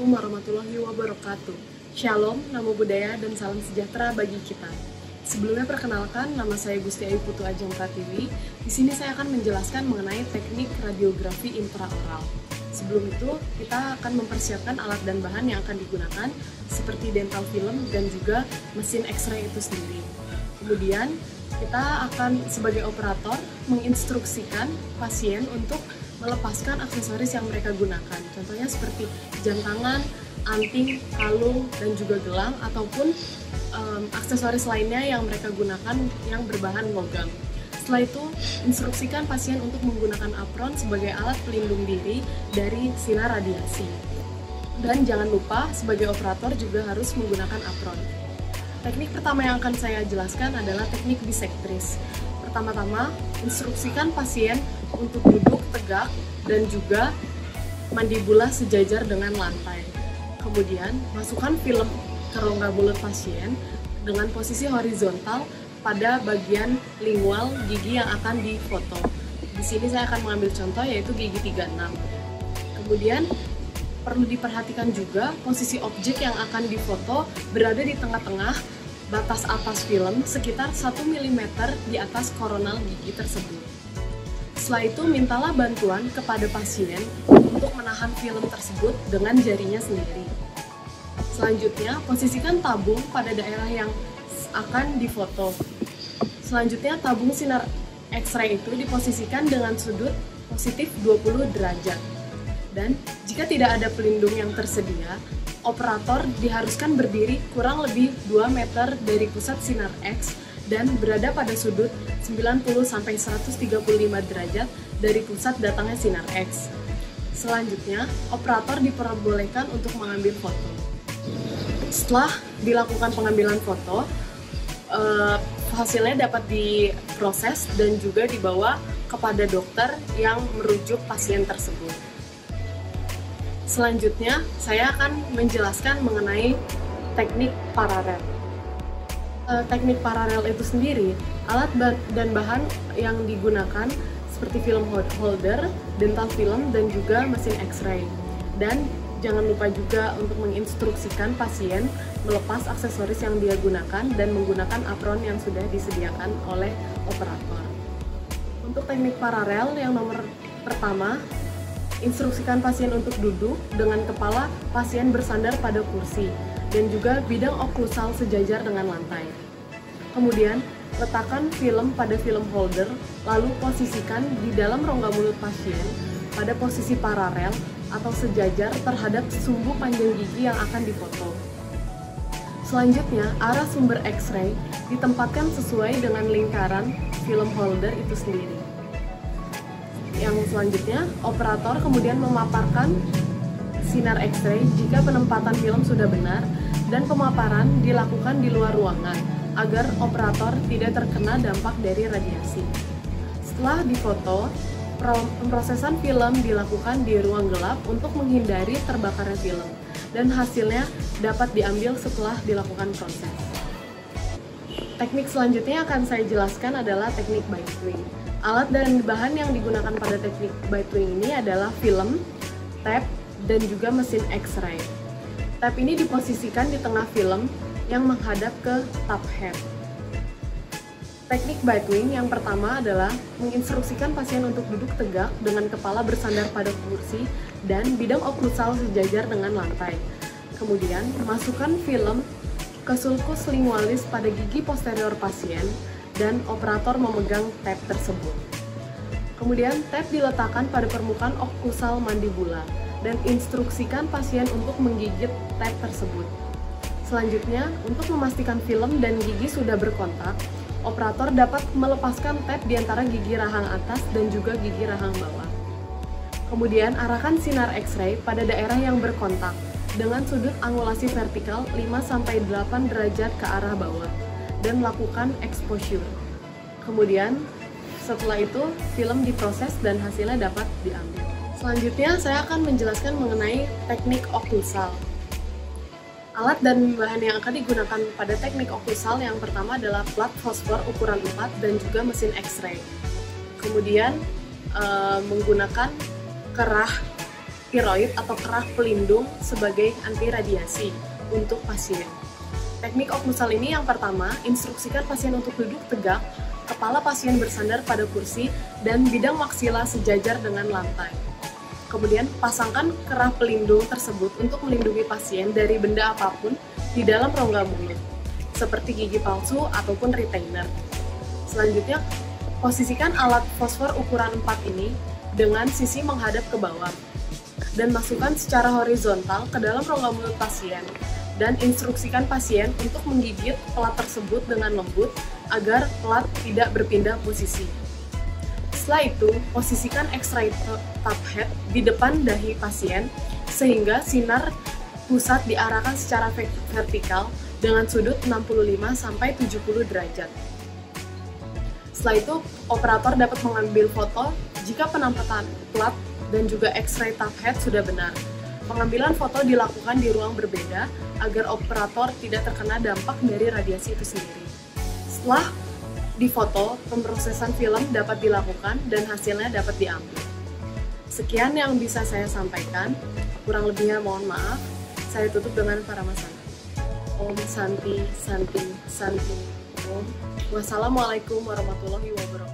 Assalamualaikum warahmatullahi wabarakatuh. Shalom, namo buddhaya, dan salam sejahtera bagi kita. Sebelumnya perkenalkan, nama saya Gusti Ayu Putu Ajeng Pratiwi. Di sini saya akan menjelaskan mengenai teknik radiografi intraoral. Sebelum itu, kita akan mempersiapkan alat dan bahan yang akan digunakan, seperti dental film dan juga mesin X-ray itu sendiri. Kemudian, kita akan sebagai operator menginstruksikan pasien untuk melepaskan aksesoris yang mereka gunakan. Contohnya seperti jam tangan, anting, kalung, dan juga gelang, ataupun aksesoris lainnya yang mereka gunakan yang berbahan logam. Setelah itu, instruksikan pasien untuk menggunakan apron sebagai alat pelindung diri dari sinar radiasi. Dan jangan lupa, sebagai operator juga harus menggunakan apron. Teknik pertama yang akan saya jelaskan adalah teknik bisektris. Pertama-tama, instruksikan pasien untuk duduk tegak dan juga mandibula sejajar dengan lantai. Kemudian, masukkan film ke rongga mulut pasien dengan posisi horizontal pada bagian lingual gigi yang akan difoto. Di sini saya akan mengambil contoh yaitu gigi 36. Kemudian, perlu diperhatikan juga posisi objek yang akan difoto berada di tengah-tengah batas atas film sekitar 1 mm di atas koronal gigi tersebut. Setelah itu, mintalah bantuan kepada pasien untuk menahan film tersebut dengan jarinya sendiri. Selanjutnya, posisikan tabung pada daerah yang akan difoto. Selanjutnya, tabung sinar X-ray itu diposisikan dengan sudut positif 20 derajat. Dan jika tidak ada pelindung yang tersedia, operator diharuskan berdiri kurang lebih 2 meter dari pusat sinar X dan berada pada sudut 90-135 derajat dari pusat datangnya sinar X. Selanjutnya, operator diperbolehkan untuk mengambil foto. Setelah dilakukan pengambilan foto, hasilnya dapat diproses dan juga dibawa kepada dokter yang merujuk pasien tersebut. Selanjutnya, saya akan menjelaskan mengenai teknik paralel. Teknik paralel itu sendiri, alat dan bahan yang digunakan seperti film holder, dental film, dan juga mesin X-ray. Dan jangan lupa juga untuk menginstruksikan pasien melepas aksesoris yang dia gunakan dan menggunakan apron yang sudah disediakan oleh operator. Untuk teknik paralel yang nomor pertama, instruksikan pasien untuk duduk dengan kepala pasien bersandar pada kursi dan juga bidang oklusal sejajar dengan lantai. Kemudian, letakkan film pada film holder, lalu posisikan di dalam rongga mulut pasien pada posisi paralel atau sejajar terhadap sumbu panjang gigi yang akan difoto. Selanjutnya, arah sumber X-ray ditempatkan sesuai dengan lingkaran film holder itu sendiri. Yang selanjutnya, operator kemudian memaparkan sinar X-ray jika penempatan film sudah benar dan pemaparan dilakukan di luar ruangan agar operator tidak terkena dampak dari radiasi. Setelah difoto, pemrosesan film dilakukan di ruang gelap untuk menghindari terbakarnya film dan hasilnya dapat diambil setelah dilakukan proses. Teknik selanjutnya akan saya jelaskan adalah teknik bite-wing. Alat dan bahan yang digunakan pada teknik bite-wing ini adalah film, tape, dan juga mesin X-ray. Tape ini diposisikan di tengah film yang menghadap ke top head. Teknik bite-wing yang pertama adalah menginstruksikan pasien untuk duduk tegak dengan kepala bersandar pada kursi dan bidang oklusal sejajar dengan lantai. Kemudian, masukkan film ke sulcus lingualis pada gigi posterior pasien dan operator memegang tape tersebut. Kemudian, tape diletakkan pada permukaan oklusal mandibula dan instruksikan pasien untuk menggigit tape tersebut. Selanjutnya, untuk memastikan film dan gigi sudah berkontak, operator dapat melepaskan tape di antara gigi rahang atas dan juga gigi rahang bawah. Kemudian, arahkan sinar X-ray pada daerah yang berkontak dengan sudut angulasi vertikal 5-8 derajat ke arah bawah dan lakukan exposure. Kemudian, setelah itu, film diproses dan hasilnya dapat diambil. Selanjutnya, saya akan menjelaskan mengenai teknik oklusal. Alat dan bahan yang akan digunakan pada teknik oklusal yang pertama adalah plat fosfor ukuran 4 dan juga mesin X-ray. Kemudian, menggunakan kerah spheroid atau kerah pelindung sebagai anti radiasi untuk pasien. Teknik oklusal ini yang pertama, instruksikan pasien untuk duduk tegak, kepala pasien bersandar pada kursi, dan bidang maksila sejajar dengan lantai. Kemudian, pasangkan kerah pelindung tersebut untuk melindungi pasien dari benda apapun di dalam rongga mulut, seperti gigi palsu ataupun retainer. Selanjutnya, posisikan alat fosfor ukuran 4 ini dengan sisi menghadap ke bawah, dan masukkan secara horizontal ke dalam rongga mulut pasien, dan instruksikan pasien untuk menggigit pelat tersebut dengan lembut agar pelat tidak berpindah posisi. Setelah itu, posisikan X-ray top head di depan dahi pasien sehingga sinar pusat diarahkan secara vertikal dengan sudut 65-70 derajat. Setelah itu, operator dapat mengambil foto jika penampakan plat dan juga X-ray top head sudah benar. Pengambilan foto dilakukan di ruang berbeda agar operator tidak terkena dampak dari radiasi itu sendiri. Setelah difoto, pemrosesan film dapat dilakukan dan hasilnya dapat diambil. Sekian yang bisa saya sampaikan, kurang lebihnya mohon maaf. Saya tutup dengan Paramasana. Om Santi, Santi, Santi, Om. Wassalamualaikum warahmatullahi wabarakatuh.